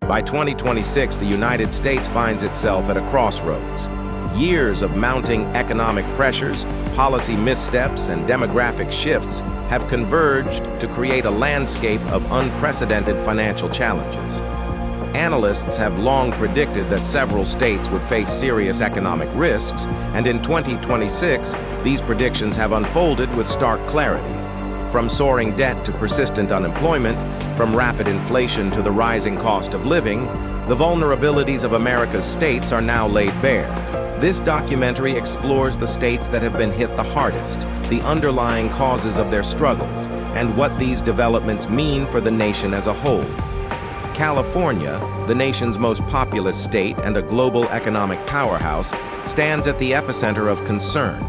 By 2026, the United States finds itself at a crossroads. Years of mounting economic pressures, policy missteps, and demographic shifts have converged to create a landscape of unprecedented financial challenges. Analysts have long predicted that several states would face serious economic risks, and in 2026, these predictions have unfolded with stark clarity. From soaring debt to persistent unemployment, from rapid inflation to the rising cost of living, the vulnerabilities of America's states are now laid bare. This documentary explores the states that have been hit the hardest, the underlying causes of their struggles, and what these developments mean for the nation as a whole. California, the nation's most populous state and a global economic powerhouse, stands at the epicenter of concern.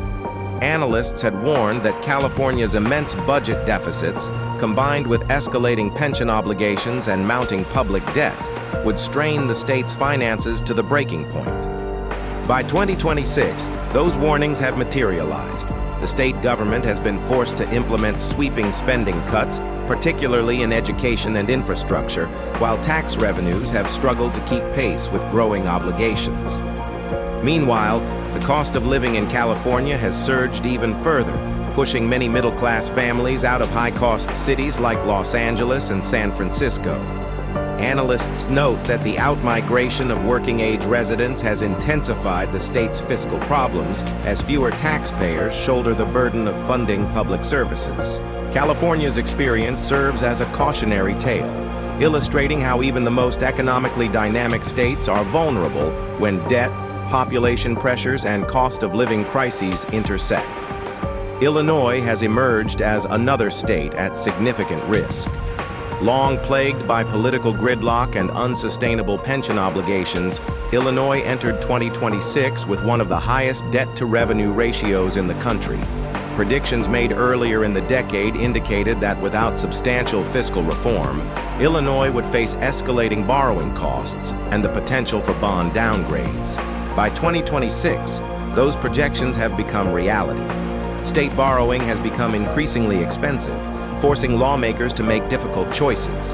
Analysts had warned that California's immense budget deficits, combined with escalating pension obligations and mounting public debt, would strain the state's finances to the breaking point. By 2026, those warnings have materialized. The state government has been forced to implement sweeping spending cuts, particularly in education and infrastructure, while tax revenues have struggled to keep pace with growing obligations. Meanwhile, the cost of living in California has surged even further, pushing many middle-class families out of high-cost cities like Los Angeles and San Francisco. Analysts note that the outmigration of working-age residents has intensified the state's fiscal problems as fewer taxpayers shoulder the burden of funding public services. California's experience serves as a cautionary tale, illustrating how even the most economically dynamic states are vulnerable when debt, population pressures, and cost of living crises intersect. Illinois has emerged as another state at significant risk. Long plagued by political gridlock and unsustainable pension obligations, Illinois entered 2026 with one of the highest debt-to-revenue ratios in the country. Predictions made earlier in the decade indicated that without substantial fiscal reform, Illinois would face escalating borrowing costs and the potential for bond downgrades. By 2026, those projections have become reality. State borrowing has become increasingly expensive, forcing lawmakers to make difficult choices.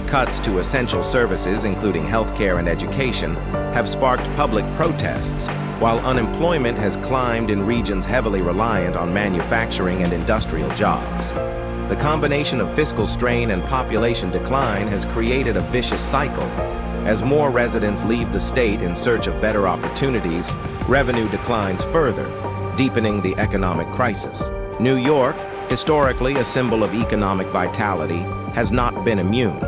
Cuts to essential services, including healthcare and education, have sparked public protests, while unemployment has climbed in regions heavily reliant on manufacturing and industrial jobs. The combination of fiscal strain and population decline has created a vicious cycle. As more residents leave the state in search of better opportunities, revenue declines further, deepening the economic crisis. New York, historically a symbol of economic vitality, has not been immune.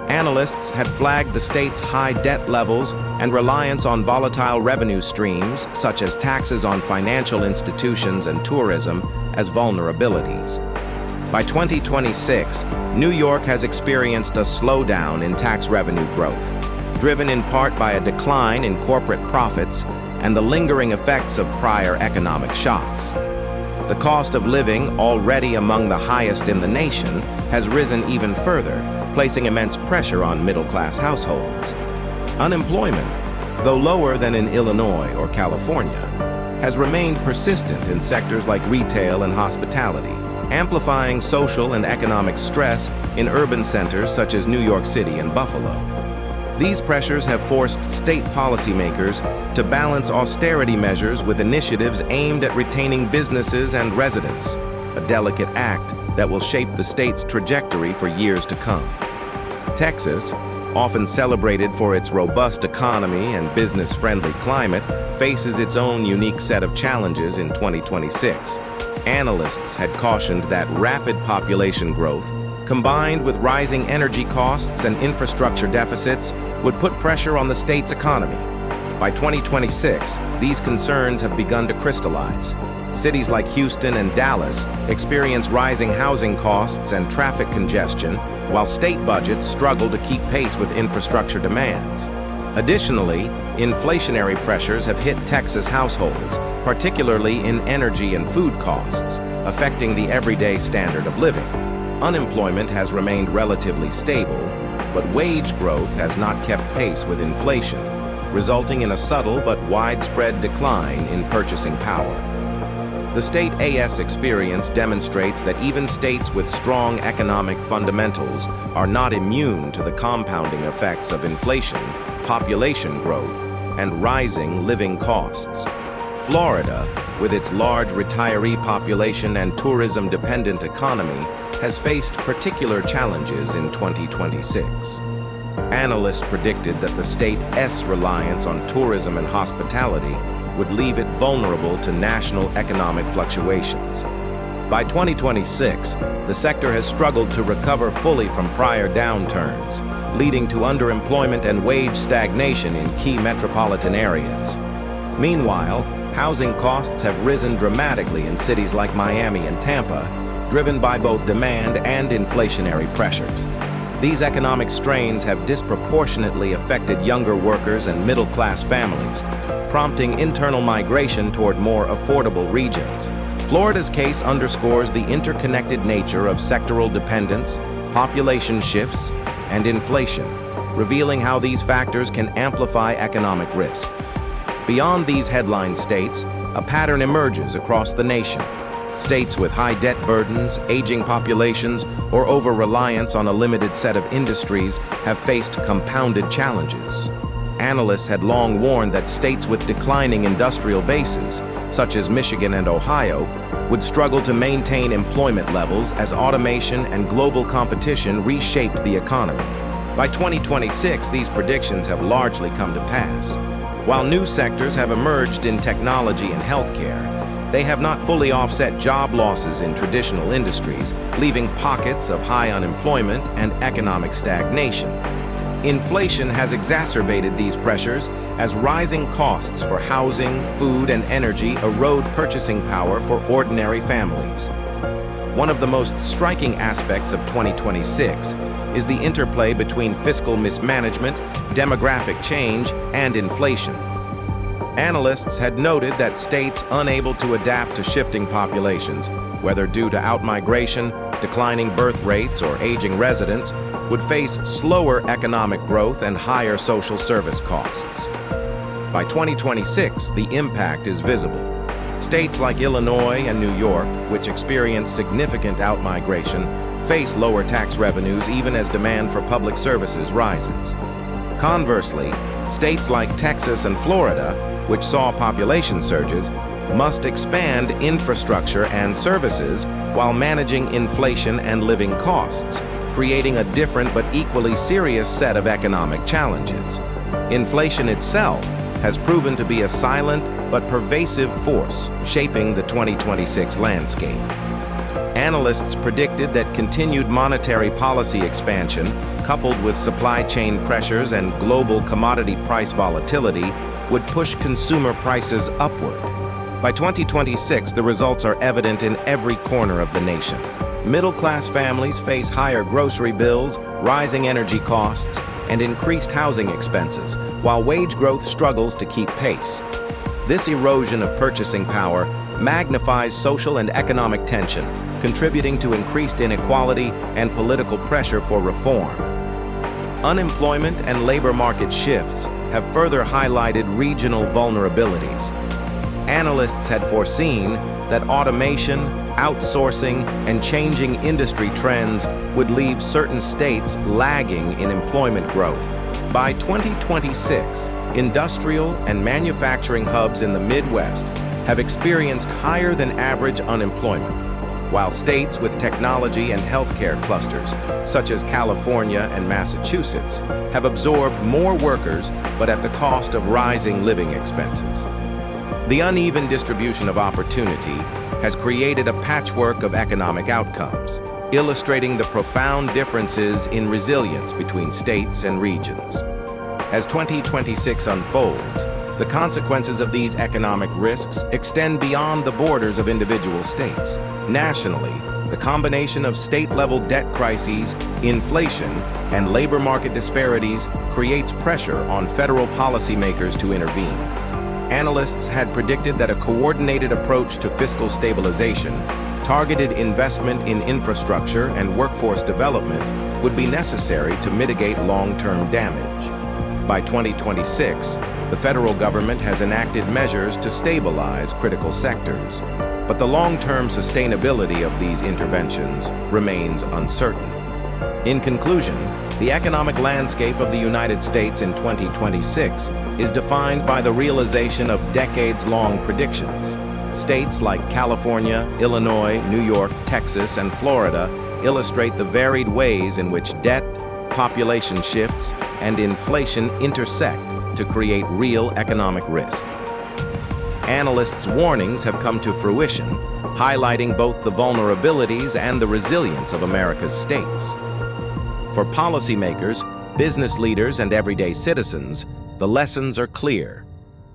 Analysts had flagged the state's high debt levels and reliance on volatile revenue streams, such as taxes on financial institutions and tourism, as vulnerabilities. By 2026, New York has experienced a slowdown in tax revenue growth, driven in part by a decline in corporate profits and the lingering effects of prior economic shocks. The cost of living, already among the highest in the nation, has risen even further, placing immense pressure on middle-class households. Unemployment, though lower than in Illinois or California, has remained persistent in sectors like retail and hospitality, amplifying social and economic stress in urban centers such as New York City and Buffalo. These pressures have forced state policymakers to balance austerity measures with initiatives aimed at retaining businesses and residents, a delicate act that will shape the state's trajectory for years to come. Texas, often celebrated for its robust economy and business-friendly climate, faces its own unique set of challenges in 2026. Analysts had cautioned that rapid population growth, combined with rising energy costs and infrastructure deficits, would put pressure on the state's economy. By 2026, these concerns have begun to crystallize. Cities like Houston and Dallas experience rising housing costs and traffic congestion, while state budgets struggle to keep pace with infrastructure demands. Additionally, inflationary pressures have hit Texas households, particularly in energy and food costs, affecting the everyday standard of living. Unemployment has remained relatively stable, but wage growth has not kept pace with inflation, resulting in a subtle but widespread decline in purchasing power. The state AS experience demonstrates that even states with strong economic fundamentals are not immune to the compounding effects of inflation, population growth, and rising living costs. Florida, with its large retiree population and tourism-dependent economy, has faced particular challenges in 2026. Analysts predicted that the state's reliance on tourism and hospitality would leave it vulnerable to national economic fluctuations. By 2026, the sector has struggled to recover fully from prior downturns, leading to underemployment and wage stagnation in key metropolitan areas. Meanwhile, housing costs have risen dramatically in cities like Miami and Tampa, driven by both demand and inflationary pressures. These economic strains have disproportionately affected younger workers and middle-class families, prompting internal migration toward more affordable regions. Florida's case underscores the interconnected nature of sectoral dependence, population shifts, and inflation, revealing how these factors can amplify economic risk. Beyond these headline states, a pattern emerges across the nation. States with high debt burdens, aging populations, or over-reliance on a limited set of industries have faced compounded challenges. Analysts had long warned that states with declining industrial bases, such as Michigan and Ohio, would struggle to maintain employment levels as automation and global competition reshaped the economy. By 2026, these predictions have largely come to pass. While new sectors have emerged in technology and healthcare, they have not fully offset job losses in traditional industries, leaving pockets of high unemployment and economic stagnation. Inflation has exacerbated these pressures as rising costs for housing, food, and energy erode purchasing power for ordinary families. One of the most striking aspects of 2026 is the interplay between fiscal mismanagement, demographic change, and inflation. Analysts had noted that states unable to adapt to shifting populations, whether due to outmigration, declining birth rates, or aging residents, would face slower economic growth and higher social service costs. By 2026, the impact is visible. States like Illinois and New York, which experience significant outmigration, face lower tax revenues even as demand for public services rises. Conversely, states like Texas and Florida, which saw population surges, must expand infrastructure and services while managing inflation and living costs, creating a different but equally serious set of economic challenges. Inflation itself has proven to be a silent but pervasive force shaping the 2026 landscape. Analysts predicted that continued monetary policy expansion, coupled with supply chain pressures and global commodity price volatility, would push consumer prices upward. By 2026, the results are evident in every corner of the nation. Middle-class families face higher grocery bills, rising energy costs, and increased housing expenses, while wage growth struggles to keep pace. This erosion of purchasing power magnifies social and economic tension, contributing to increased inequality and political pressure for reform. Unemployment and labor market shifts have further highlighted regional vulnerabilities. Analysts had foreseen that automation, outsourcing, and changing industry trends would leave certain states lagging in employment growth. By 2026, industrial and manufacturing hubs in the Midwest have experienced higher than average unemployment, while states with technology and healthcare clusters, such as California and Massachusetts, have absorbed more workers but at the cost of rising living expenses. The uneven distribution of opportunity has created a patchwork of economic outcomes, illustrating the profound differences in resilience between states and regions. As 2026 unfolds, the consequences of these economic risks extend beyond the borders of individual states. Nationally, the combination of state-level debt crises, inflation, and labor market disparities creates pressure on federal policymakers to intervene. Analysts had predicted that a coordinated approach to fiscal stabilization, targeted investment in infrastructure and workforce development would be necessary to mitigate long-term damage. By 2026, the federal government has enacted measures to stabilize critical sectors. but the long-term sustainability of these interventions remains uncertain. In conclusion, the economic landscape of the United States in 2026 is defined by the realization of decades-long predictions. States like California, Illinois, New York, Texas, and Florida illustrate the varied ways in which debt, population shifts, and inflation intersect to create real economic risk. Analysts' warnings have come to fruition, highlighting both the vulnerabilities and the resilience of America's states. For policymakers, business leaders, and everyday citizens, the lessons are clear.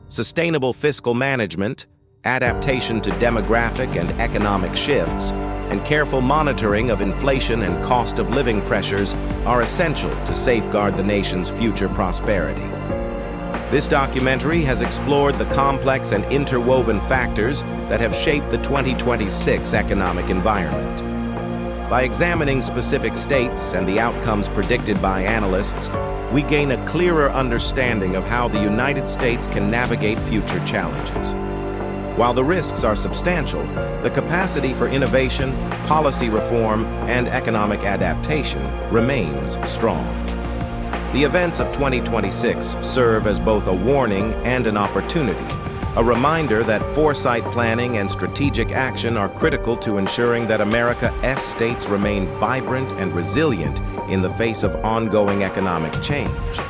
Sustainable fiscal management, adaptation to demographic and economic shifts, and careful monitoring of inflation and cost of living pressures are essential to safeguard the nation's future prosperity. This documentary has explored the complex and interwoven factors that have shaped the 2026 economic environment. By examining specific states and the outcomes predicted by analysts, we gain a clearer understanding of how the United States can navigate future challenges. While the risks are substantial, the capacity for innovation, policy reform, and economic adaptation remains strong. The events of 2026 serve as both a warning and an opportunity, a reminder that foresight planning and strategic action are critical to ensuring that America's states remain vibrant and resilient in the face of ongoing economic change.